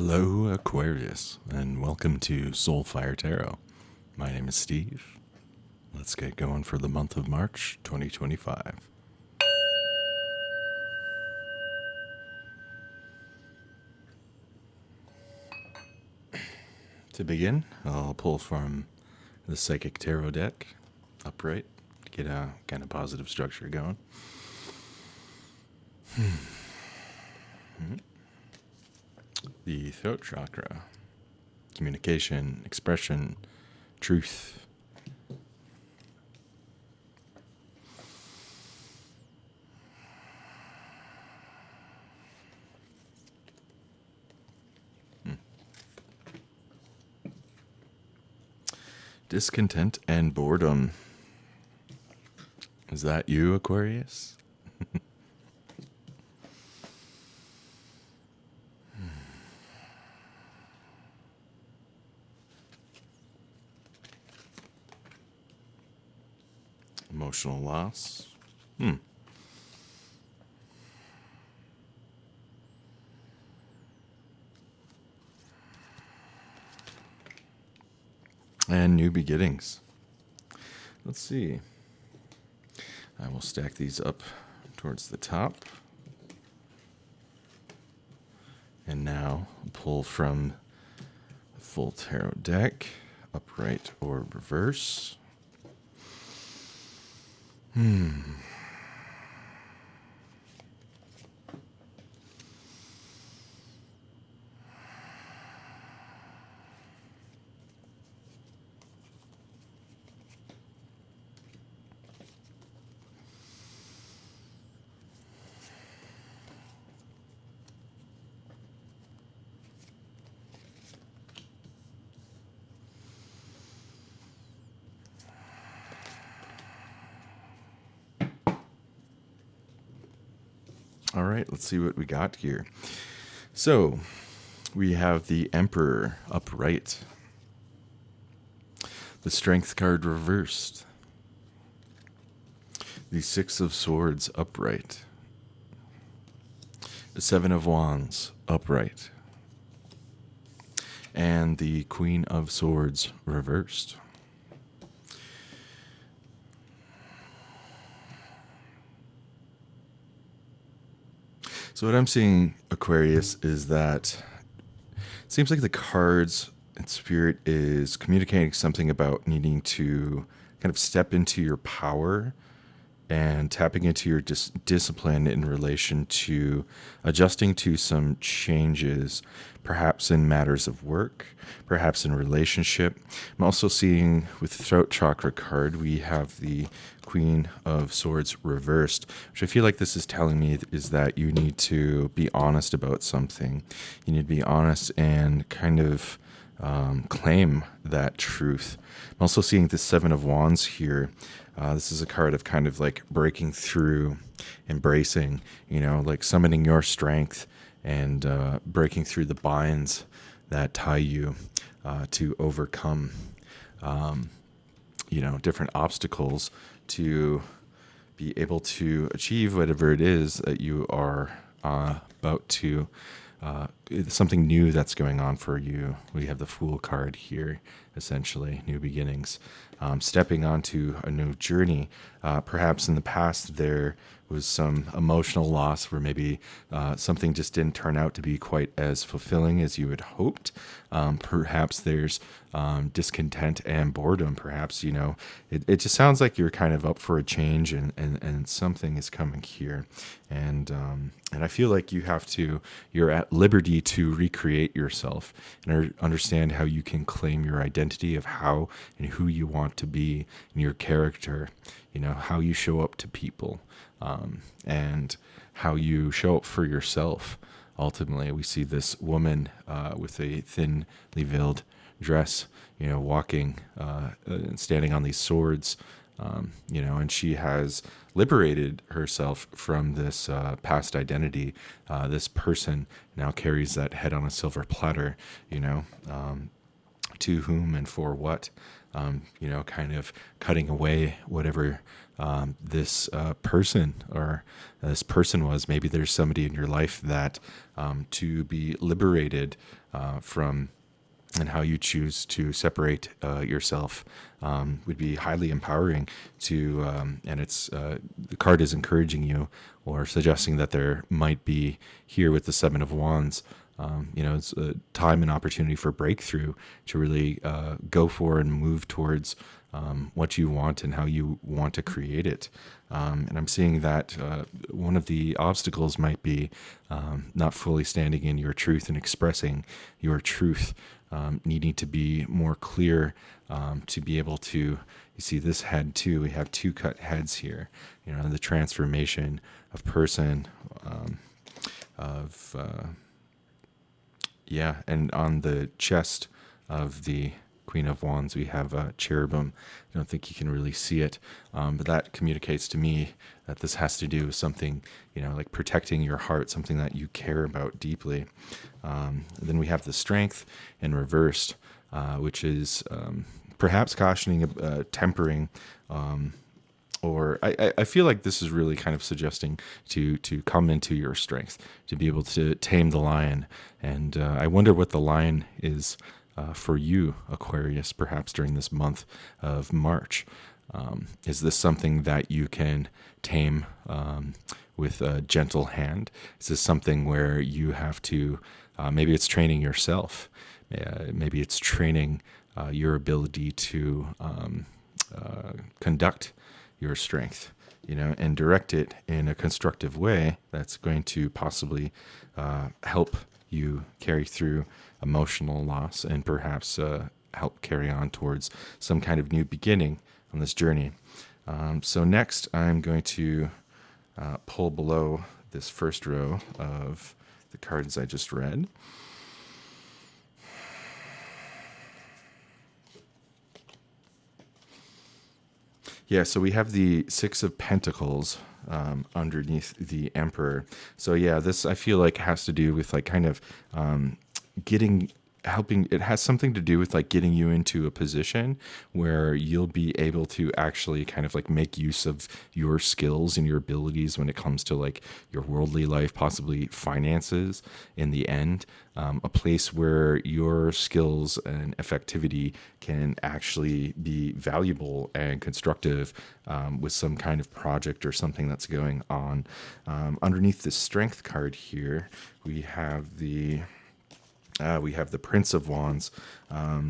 Hello, Aquarius, and welcome to Soulfire Tarot. My name is Steve. Let's get going for the month of March 2025. To begin, I'll pull from the Psychic Tarot deck, upright, to get a kind of positive structure going. The throat chakra, communication, expression, truth. Discontent and boredom. Is that you, Aquarius? Emotional loss. And new beginnings. Let's see. I will stack these up towards the top. And now pull from the full tarot deck, upright or reverse. All right, let's see what we got here. So, we have the Emperor upright, the Strength card reversed, the Six of Swords upright, the Seven of Wands upright, and the Queen of Swords reversed. So what I'm seeing, Aquarius, is that it seems like the cards and spirit is communicating something about needing to kind of step into your power and tapping into your discipline in relation to adjusting to some changes, perhaps in matters of work, perhaps in relationship. I'm also seeing with the Throat Chakra card, we have the Queen of Swords reversed, which I feel like this is telling me is that you need to be honest about something. You need to be honest and kind of claim that truth. I'm also seeing the Seven of Wands here. This is a card of kind of like breaking through, embracing, like summoning your strength and breaking through the binds that tie you to overcome, different obstacles to be able to achieve whatever it is that you are about to something new that's going on for you. We have the Fool card here, essentially, new beginnings, stepping onto a new journey. Perhaps in the past there was some emotional loss where maybe something just didn't turn out to be quite as fulfilling as you had hoped. Perhaps there's discontent and boredom. Perhaps, it just sounds like you're kind of up for a change and something is coming here. And I feel like you're at liberty to recreate yourself and understand how you can claim your identity of how and who you want to be in your character, how you show up to people, and how you show up for yourself. Ultimately, we see this woman with a thinly veiled dress, walking, standing on these swords, and she has liberated herself from this past identity. This person now carries that head on a silver platter, to whom and for what, kind of cutting away whatever this person or this person was. Maybe there's somebody in your life that to be liberated from, and how you choose to separate yourself would be highly empowering to, and it's the card is encouraging you or suggesting that there might be here with the Seven of Wands. It's a time and opportunity for breakthrough to really go for and move towards what you want and how you want to create it. And I'm seeing that one of the obstacles might be not fully standing in your truth and expressing your truth, needing to be more clear to be able to, you see this head too, we have two cut heads here, the transformation of person, and on the chest of the Queen of Wands, we have a cherubim. I don't think you can really see it, but that communicates to me that this has to do with something, like protecting your heart, something that you care about deeply. Then we have the strength in reversed, which is perhaps cautioning, tempering, or I feel like this is really kind of suggesting to come into your strength, to be able to tame the lion. And I wonder what the lion is for you, Aquarius, perhaps during this month of March. Is this something that you can tame with a gentle hand? Is this something where you have to, maybe it's training yourself, maybe it's training your ability to conduct your strength, and direct it in a constructive way that's going to possibly help you carry through emotional loss and perhaps help carry on towards some kind of new beginning on this journey. So next, I'm going to pull below this first row of the cards I just read. Yeah, so we have the Six of Pentacles underneath the Emperor. So yeah, this I feel like has to do with like kind of helping. It has something to do with like getting you into a position where you'll be able to actually kind of like make use of your skills and your abilities when it comes to like your worldly life, possibly finances in the end. A place where your skills and effectivity can actually be valuable and constructive with some kind of project or something that's going on. Underneath the Strength card here, we have the Prince of Wands.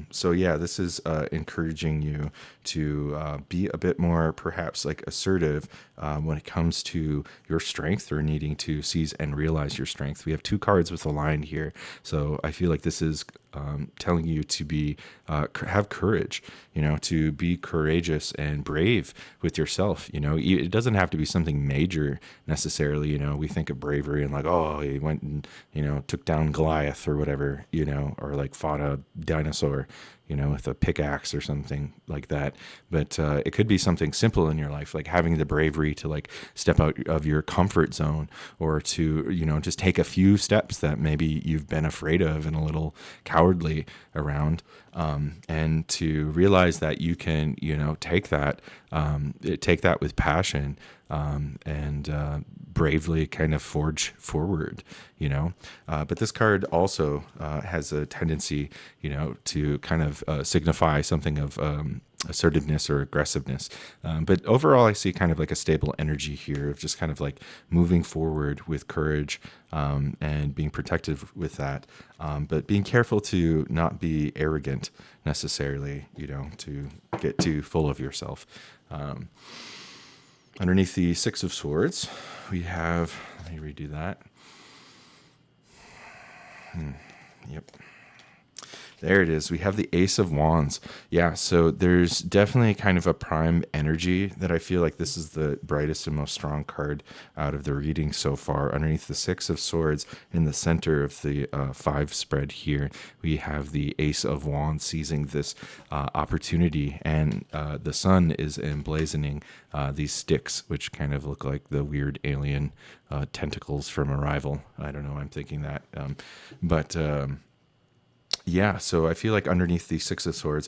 So yeah, this is encouraging you to be a bit more perhaps like assertive when it comes to your strength or needing to seize and realize your strength. We have two cards with a line here. So I feel like this is telling you to be have courage, to be courageous and brave with yourself. It doesn't have to be something major necessarily. We think of bravery and like, oh, he went and took down Goliath or whatever, or like fought a dinosaur, with a pickaxe or something like that. But it could be something simple in your life, like having the bravery to like step out of your comfort zone, or to, just take a few steps that maybe you've been afraid of and a little cowardly around, and to realize that you can, take that with passion, and bravely kind of forge forward, but this card also has a tendency, to kind of signify something of assertiveness or aggressiveness. But overall, I see kind of like a stable energy here of just kind of like moving forward with courage, and being protective with that. But being careful to not be arrogant necessarily, to get too full of yourself. Underneath the Six of Swords, we have, let me redo that. Yep. There it is. We have the Ace of Wands. Yeah, so there's definitely kind of a prime energy that I feel like this is the brightest and most strong card out of the reading so far. Underneath the Six of Swords, in the center of the 5 spread here, we have the Ace of Wands seizing this opportunity, and the sun is emblazoning these sticks, which kind of look like the weird alien tentacles from Arrival. I don't know, I'm thinking that. Yeah, so I feel like underneath the Six of Swords,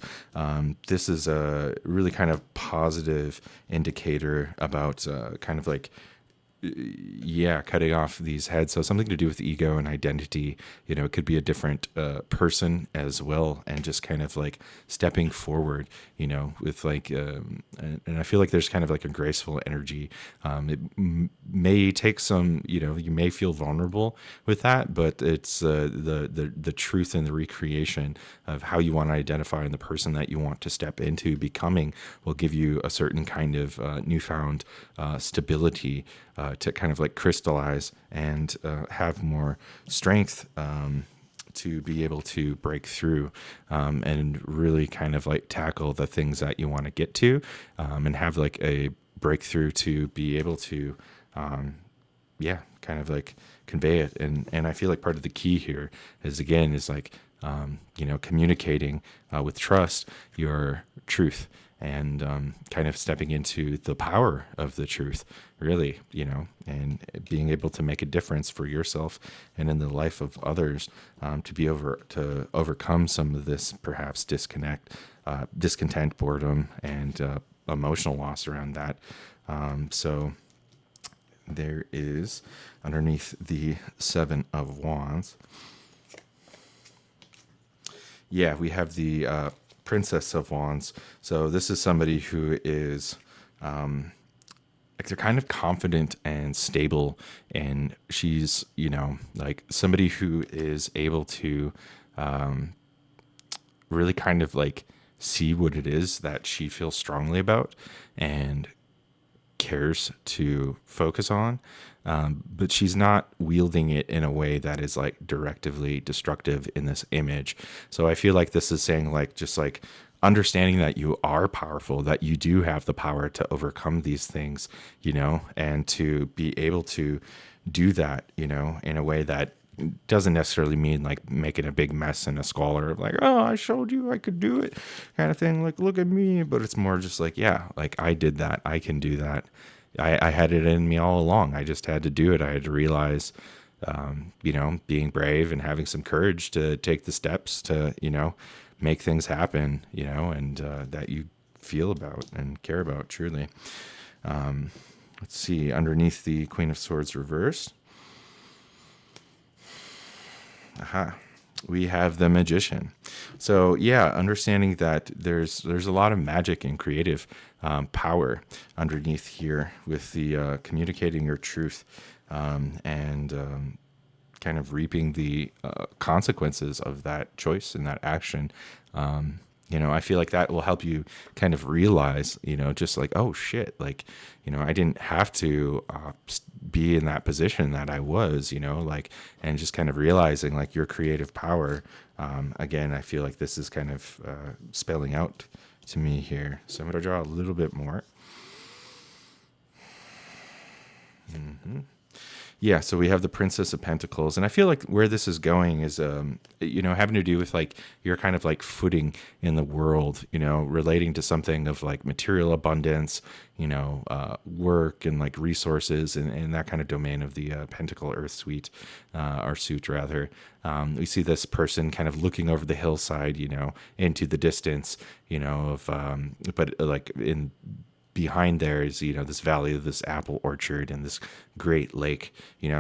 this is a really kind of positive indicator about kind of like, yeah, cutting off these heads. So something to do with ego and identity. It could be a different person as well, and just kind of like stepping forward. With like, and I feel like there's kind of like a graceful energy. It may take some. You may feel vulnerable with that, but it's the truth and the recreation of how you want to identify and the person that you want to step into becoming will give you a certain kind of newfound stability to kind of like crystallize and have more strength to be able to break through and really kind of like tackle the things that you want to get to and have like a breakthrough to be able to kind of like convey it. And I feel like part of the key here is like communicating with trust your truth and kind of stepping into the power of the truth, really, and being able to make a difference for yourself and in the life of others, to overcome some of this perhaps discontent, boredom, and emotional loss around that. So there is underneath the Seven of Wands. Yeah, we have the Princess of Wands. So this is somebody who is like they're kind of confident and stable, and she's like somebody who is able to really kind of like see what it is that she feels strongly about and cares to focus on, but she's not wielding it in a way that is like directively destructive in this image. So I feel like this is saying like just like understanding that you are powerful, that you do have the power to overcome these things, and to be able to do that, in a way that doesn't necessarily mean like making a big mess and a squalor of like, oh, I showed you I could do it kind of thing. Like, look at me. But it's more just like, yeah, like I did that. I can do that. I had it in me all along. I just had to do it. I had to realize, being brave and having some courage to take the steps to, make things happen, and that you feel about and care about truly. Let's see, underneath the Queen of Swords reversed. Aha. We have the Magician. So yeah, understanding that there's a lot of magic and creative power underneath here with the communicating your truth and kind of reaping the consequences of that choice and that action. I feel like that will help you kind of realize, just like, oh shit, like, I didn't have to be in that position that I was, like, and just kind of realizing like your creative power. Again, I feel like this is kind of spelling out to me here. So I'm going to draw a little bit more. Yeah, so we have the Princess of Pentacles, and I feel like where this is going is, having to do with like your kind of like footing in the world, relating to something of like material abundance, work and like resources and that kind of domain of the Pentacle Earth suite, or suit rather. We see this person kind of looking over the hillside, into the distance, but like in behind there is this valley of this apple orchard and this great lake,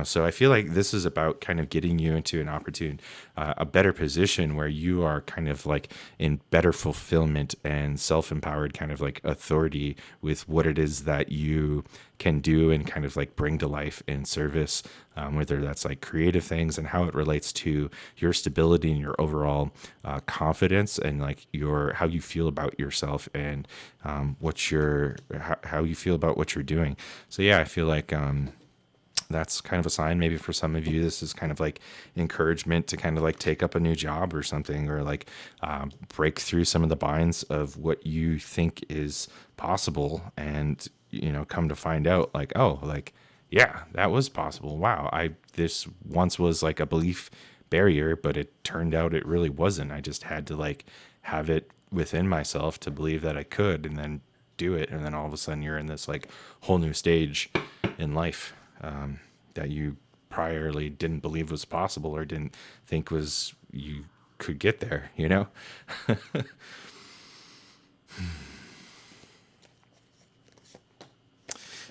so I feel like this is about kind of getting you into an opportune a better position where you are kind of like in better fulfillment and self-empowered kind of like authority with what it is that you can do and kind of like bring to life in service, whether that's like creative things and how it relates to your stability and your overall confidence and like how you feel about yourself and how you feel about what you're doing. So yeah, I feel like that's kind of a sign. Maybe for some of you, this is kind of like encouragement to kind of like take up a new job or something, or like break through some of the binds of what you think is possible, and come to find out like, oh, like, yeah, that was possible. Wow, this once was like a belief barrier, but it turned out it really wasn't. I just had to like have it within myself to believe that I could, and then do it, and then all of a sudden you're in this like whole new stage in life that you priorly didn't believe was possible or didn't think was you could get there, you know?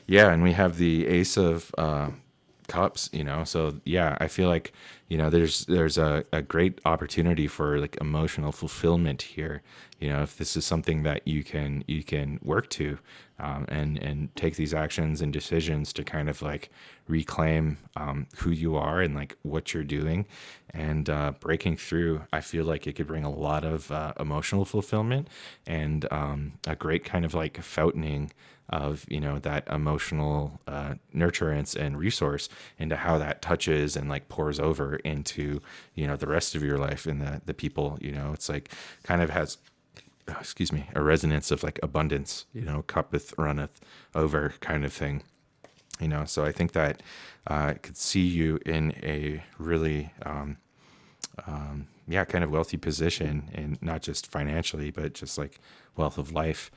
Yeah, and we have the Ace of Cups, you know. So yeah, I feel like, you know, there's a great opportunity for like emotional fulfillment here. You know, if this is something that you can work to, and take these actions and decisions to kind of like reclaim who you are and like what you're doing, and breaking through. I feel like it could bring a lot of emotional fulfillment, and a great kind of like fountaining of, you know, that emotional nurturance and resource into how that touches and like pours over into, you know, the rest of your life and the people, you know. It's like kind of has, excuse me, a resonance of like abundance, you know, cuppeth runneth over kind of thing, you know. So I think that I could see you in a really yeah, kind of wealthy position, and not just financially, but just like wealth of life,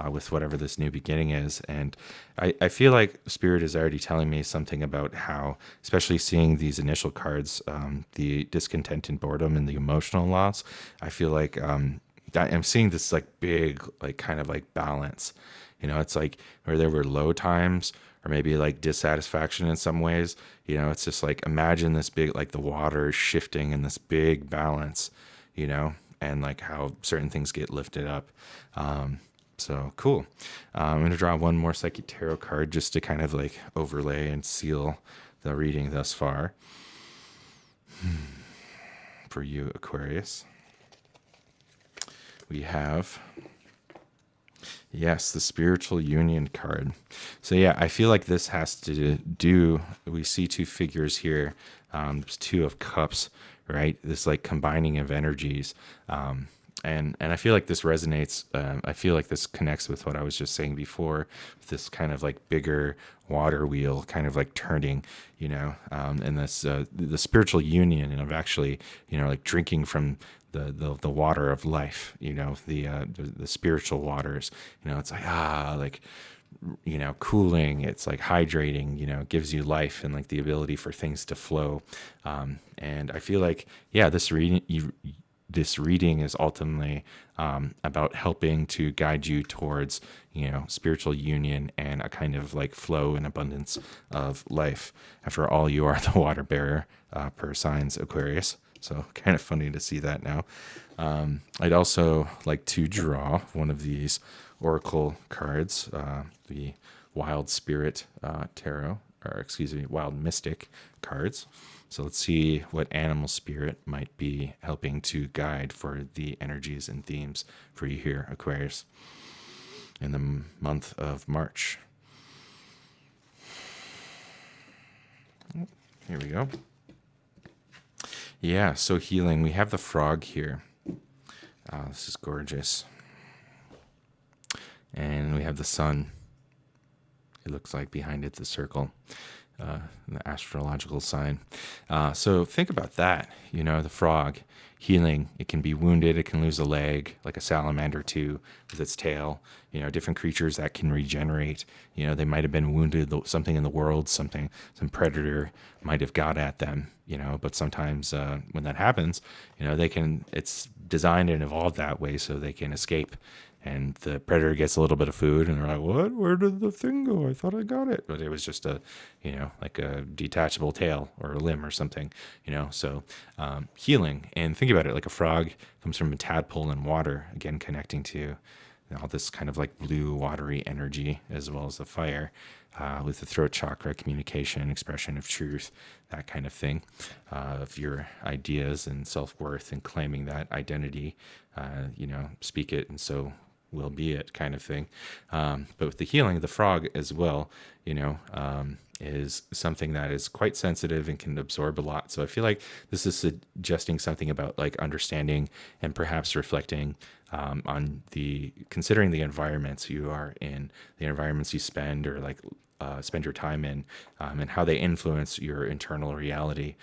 with whatever this new beginning is. And I feel like Spirit is already telling me something about how, especially seeing these initial cards, the discontent and boredom and the emotional loss, I feel like that I'm seeing this like big, like kind of like balance. You know, it's like where there were low times or maybe like dissatisfaction in some ways. You know, it's just like imagine this big, like the water is shifting in this big balance, you know, and like how certain things get lifted up. So cool. I'm going to draw one more Psychic Tarot card just to kind of like overlay and seal the reading thus far for you, Aquarius. We have, yes, the Spiritual Union card. So yeah, I feel like this has to do, we see two figures here. There's Two of Cups, right? This like combining of energies. And I feel like this resonates. I feel like this connects with what I was just saying before, with this kind of like bigger water wheel, kind of like turning, you know, and this the spiritual union, and of actually, you know, like drinking from the water of life, you know, the spiritual waters, you know. It's like like, you know, cooling. It's like hydrating, you know, gives you life and like the ability for things to flow. And I feel like, yeah, this reading is ultimately about helping to guide you towards, you know, spiritual union and a kind of like flow and abundance of life. After all, you are the water bearer per signs Aquarius. So kind of funny to see that now. I'd also like to draw one of these oracle cards, the Wild Spirit Tarot, or excuse me, Wild Mystic cards. So let's see what animal spirit might be helping to guide for the energies and themes for you here, Aquarius, in the month of March. Here we go. Yeah, so healing. We have the frog here. This is gorgeous. And we have the sun. It looks like behind it, the circle. The astrological sign. So think about that. You know, the frog healing. It can be wounded. It can lose a leg, like a salamander too, with its tail. You know, different creatures that can regenerate. You know, they might have been wounded. Something in the world, some predator might have got at them. You know, but sometimes when that happens, you know, they can. It's designed and evolved that way so they can escape. And the predator gets a little bit of food, and they're like, "What? Where did the thing go? I thought I got it, but it was just a, you know, like a detachable tail or a limb or something, you know." So healing, and think about it like a frog comes from a tadpole in water, again connecting to all this kind of like blue watery energy, as well as the fire, with the throat chakra, communication, expression of truth, that kind of thing, of your ideas and self-worth and claiming that identity, you know, speak it and so will be it kind of thing. But with the healing, the frog as well, you know, is something that is quite sensitive and can absorb a lot. So I feel like this is suggesting something about like understanding and perhaps reflecting on considering the environments you are in, the environments you spend, or like spend your time in, and how they influence your internal reality.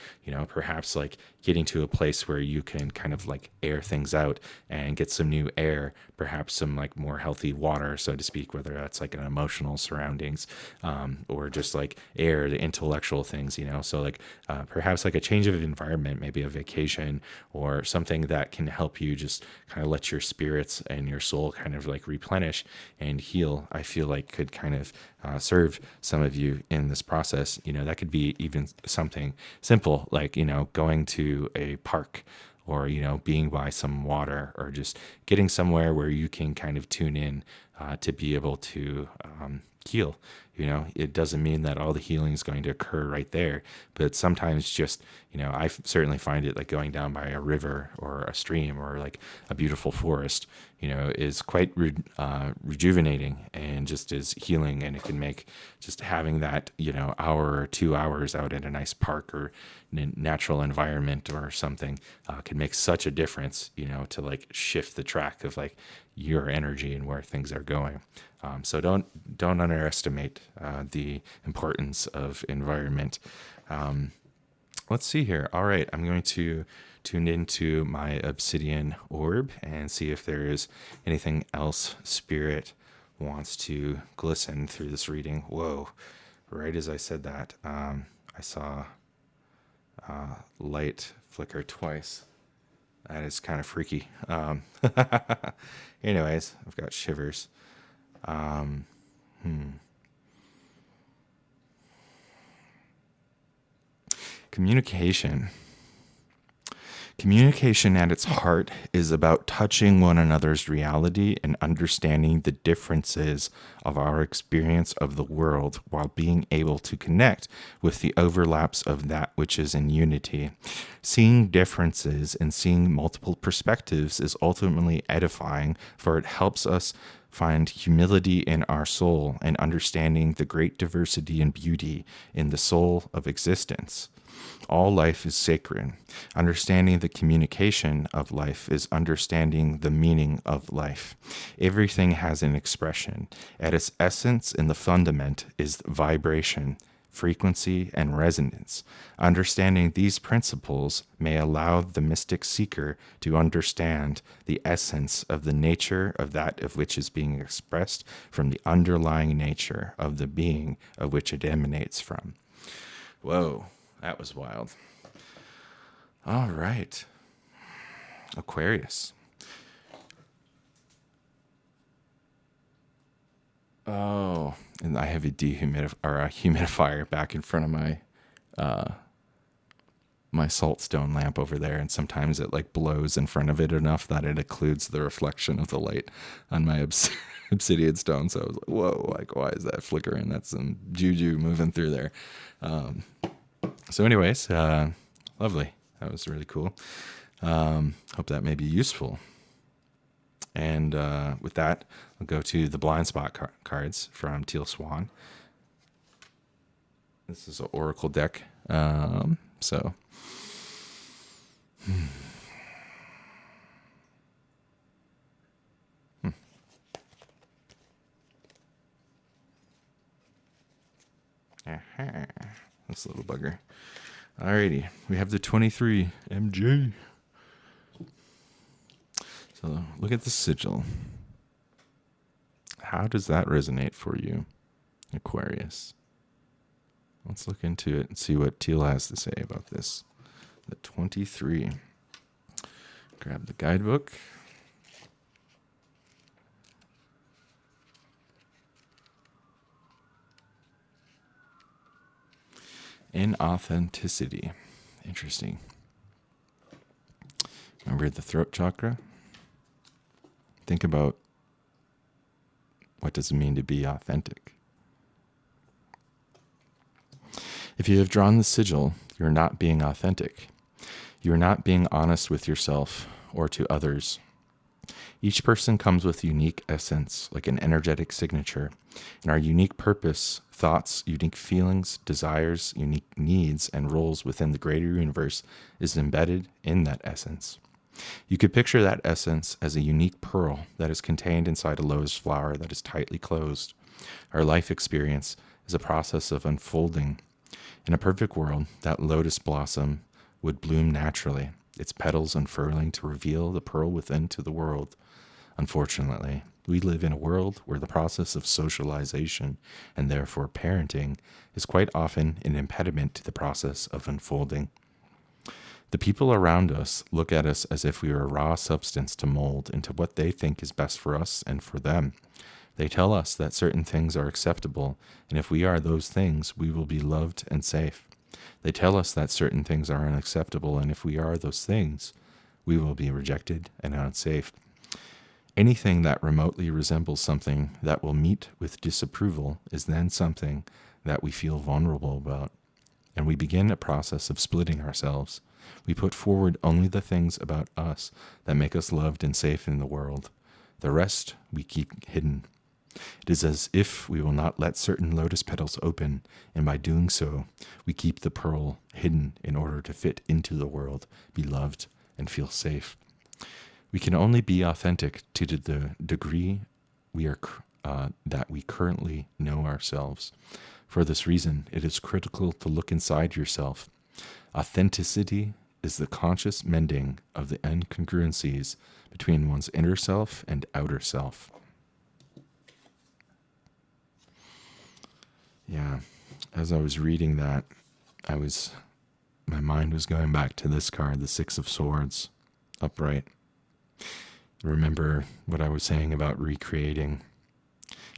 Perhaps like getting to a place where you can kind of like air things out and get some new air, perhaps some like more healthy water, so to speak, whether that's like an emotional surroundings, or just like air, the intellectual things. So like perhaps like a change of environment, maybe a vacation or something that can help you just kind of let your spirits and your soul kind of like replenish and heal. I feel like could kind of serve some of you in this process. That could be even something simple like, going to a park, or being by some water, or just getting somewhere where you can kind of tune in to be able to heal. It doesn't mean that all the healing is going to occur right there, but sometimes just, I certainly find it like going down by a river or a stream or like a beautiful forest, is quite rejuvenating and just is healing. And it can make just having that, hour or 2 hours out in a nice park or natural environment or something can make such a difference, to like shift the track of like your energy and where things are going. So don't underestimate the importance of environment. Let's see here. All right, I'm going to tune into my obsidian orb and see if there is anything else Spirit wants to glisten through this reading. Whoa! Right as I said that, I saw light flicker twice. That is kind of freaky. Anyways, I've got shivers. Communication. Communication at its heart is about touching one another's reality and understanding the differences of our experience of the world while being able to connect with the overlaps of that which is in unity. Seeing differences and seeing multiple perspectives is ultimately edifying, for it helps us find humility in our soul and understanding the great diversity and beauty in the soul of existence. All life is sacred. Understanding the communication of life is understanding the meaning of life. Everything has an expression. At its essence, in the fundament, is vibration, frequency, and resonance. Understanding these principles may allow the mystic seeker to understand the essence of the nature of that of which is being expressed from the underlying nature of the being of which it emanates from. Whoa. That was wild. All right. Aquarius. Oh, and I have a humidifier back in front of my my salt stone lamp over there, and sometimes it like blows in front of it enough that it occludes the reflection of the light on my obsidian stone. So I was like, whoa, like why is that flickering? That's some juju moving through there. So anyways, lovely. That was really cool. Hope that may be useful. And with that, I'll go to the blind spot cards from Teal Swan. This is an oracle deck. So. This little bugger. Alrighty, we have the 23 MJ. So look at the sigil. How does that resonate for you, Aquarius? Let's look into it and see what Teal has to say about this. The 23. Grab the guidebook. Inauthenticity. Interesting. Remember the throat chakra? Think about what does it mean to be authentic. If you have drawn the sigil, you're not being authentic. You're not being honest with yourself or to others. Each person comes with unique essence, like an energetic signature, and our unique purpose, thoughts, unique feelings, desires, unique needs, and roles within the greater universe is embedded in that essence. You could picture that essence as a unique pearl that is contained inside a lotus flower that is tightly closed. Our life experience is a process of unfolding. In a perfect world, that lotus blossom would bloom naturally, its petals unfurling to reveal the pearl within to the world. Unfortunately, we live in a world where the process of socialization, and therefore parenting, is quite often an impediment to the process of unfolding. The people around us look at us as if we are a raw substance to mold into what they think is best for us and for them. They tell us that certain things are acceptable, and if we are those things, we will be loved and safe. They tell us that certain things are unacceptable, and if we are those things, we will be rejected and unsafe. Anything that remotely resembles something that will meet with disapproval is then something that we feel vulnerable about, and we begin a process of splitting ourselves. We put forward only the things about us that make us loved and safe in the world. The rest we keep hidden. It is as if we will not let certain lotus petals open, and by doing so, we keep the pearl hidden in order to fit into the world, be loved, and feel safe. We can only be authentic to the degree we are that we currently know ourselves. For this reason, it is critical to look inside yourself. Authenticity is the conscious mending of the incongruencies between one's inner self and outer self. Yeah, as I was reading that, my mind was going back to this card, the Six of Swords, upright. Remember what I was saying about recreating.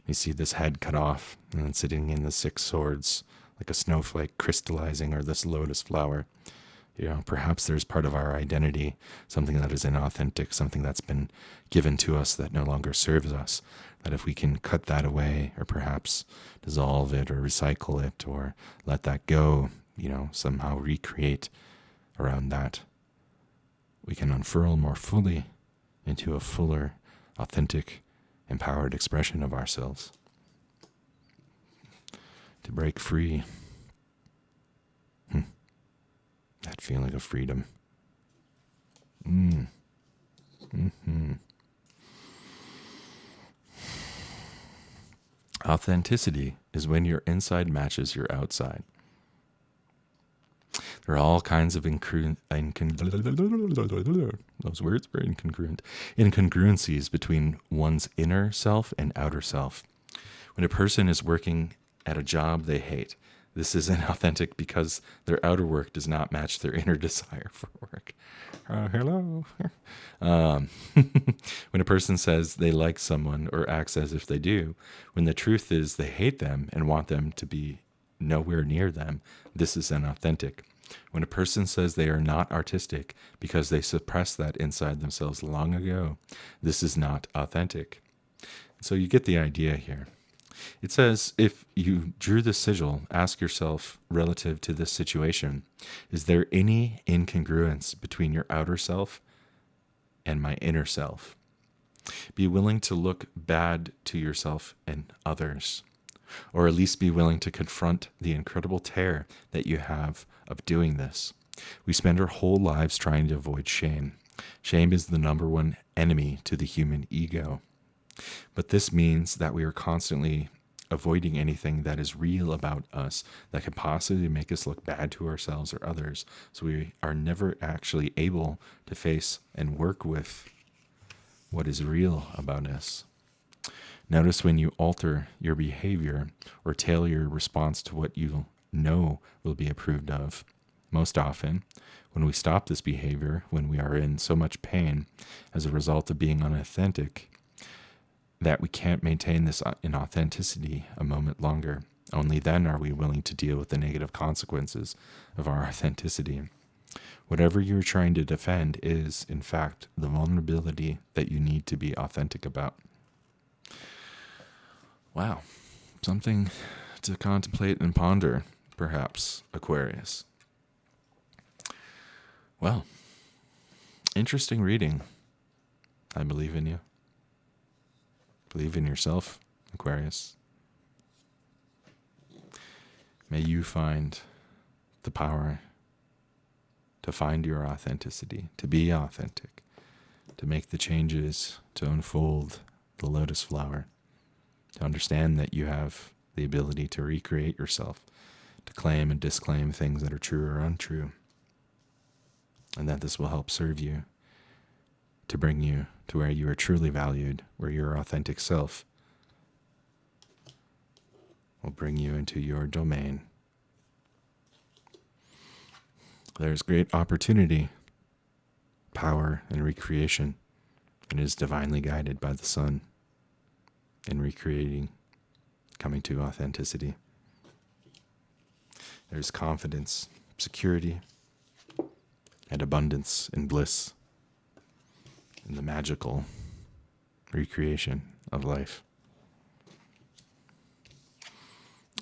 You see this head cut off and then sitting in the Six Swords like a snowflake crystallizing, or this lotus flower. Perhaps there's part of our identity, something that is inauthentic, something that's been given to us that no longer serves us, that if we can cut that away, or perhaps dissolve it, or recycle it, or let that go, somehow recreate around that, we can unfurl more fully into a fuller, authentic, empowered expression of ourselves. To break free. That feeling of freedom. Authenticity is when your inside matches your outside. There are all kinds of those words were incongruent. Incongruencies between one's inner self and outer self. When a person is working at a job they hate, this is inauthentic because their outer work does not match their inner desire for work. Hello. When a person says they like someone or acts as if they do, when the truth is they hate them and want them to be nowhere near them, this is inauthentic. When a person says they are not artistic because they suppressed that inside themselves long ago, this is not authentic. So you get the idea here. It says, if you drew the sigil, ask yourself relative to this situation, is there any incongruence between your outer self and my inner self? Be willing to look bad to yourself and others, or at least be willing to confront the incredible terror that you have of doing this. We spend our whole lives trying to avoid shame. Shame is the number one enemy to the human ego. But this means that we are constantly avoiding anything that is real about us that could possibly make us look bad to ourselves or others. So we are never actually able to face and work with what is real about us. Notice when you alter your behavior or tailor your response to what you know will be approved of. Most often, when we stop this behavior, when we are in so much pain as a result of being unauthentic, that we can't maintain this inauthenticity a moment longer. Only then are we willing to deal with the negative consequences of our authenticity. Whatever you're trying to defend is, in fact, the vulnerability that you need to be authentic about. Wow, something to contemplate and ponder, perhaps, Aquarius. Well, interesting reading. I believe in you. Believe in yourself, Aquarius. May you find the power to find your authenticity, to be authentic, to make the changes, to unfold the lotus flower, to understand that you have the ability to recreate yourself, to claim and disclaim things that are true or untrue, and that this will help serve you to bring you to where you are truly valued, where your authentic self will bring you into your domain. There's great opportunity, power, and recreation, and is divinely guided by the sun in recreating, coming to authenticity. There's confidence, security, and abundance and bliss in the magical recreation of life.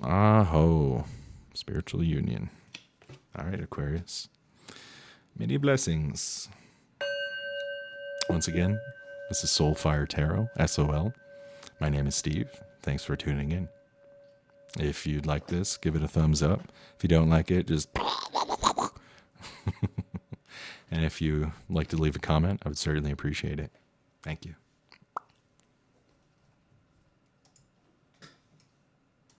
Aho, spiritual union. All right, Aquarius. Many blessings. Once again, this is Soulfire Tarot, SOL. My name is Steve. Thanks for tuning in. If you'd like this, give it a thumbs up. If you don't like it, just... And if you like to leave a comment, I would certainly appreciate it. Thank you.